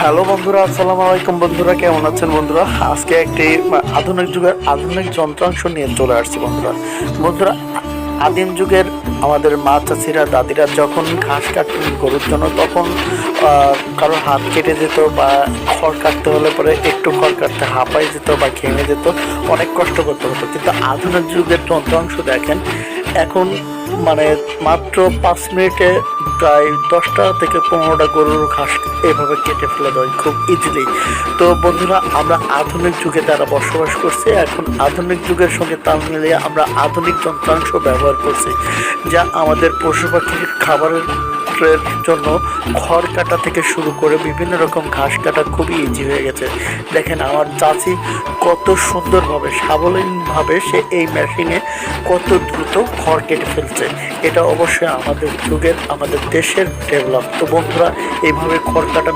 Hello বন্ধুরা, আসসালামু আলাইকুম। বন্ধুরা কেমন আছেন বন্ধুরা? আজকে একটি আধুনিক যুগের আধুনিক যন্ত্রাংশ নিয়ে চলে আসছি বন্ধুরা। বন্ধুরা, আদিম যুগের আমাদের মা চাচিরা দাদিরা যখন ঘাস কাটতেন গরুর জন্য, তখন কারো হাত কেটে যেত বা খড় কাটতে হলে পরে একটু খড় কাটতে হাঁপাই যেত বা ঘেমে যেত, অনেক কষ্ট করতে হতো। কিন্তু আধুনিক যুগের যন্ত্রাংশ দেখেন, এখন মানে মাত্র 5 মিনিটে প্রায় 10টা থেকে 15টা গরুর ঘাস এভাবে কেটে ফেলে দেয় খুব ইজিলি। তো বন্ধুরা, আমরা আধুনিক যুগে যারা বসবাস করছি, এখন আধুনিক যুগের সঙ্গে তাল মিলিয়ে আমরা আধুনিক যন্ত্রাংশ ব্যবহার করছি, যা আমাদের পশু পাখির খাবারের জন্য খড় কাটা থেকে শুরু করে বিভিন্ন রকম ঘাস কাটা খুবই ইজি হয়ে গেছে। দেখেন আমার চাচি কত সুন্দরভাবে সাবলীনভাবে সে এই মেশিনে কত দ্রুত খড় কেটে ফেলছে। এটা অবশ্যই আমাদের যুগের, আমাদের দেশের ডেভেলপ। তো বন্ধুরা, এইভাবে খড় কাটা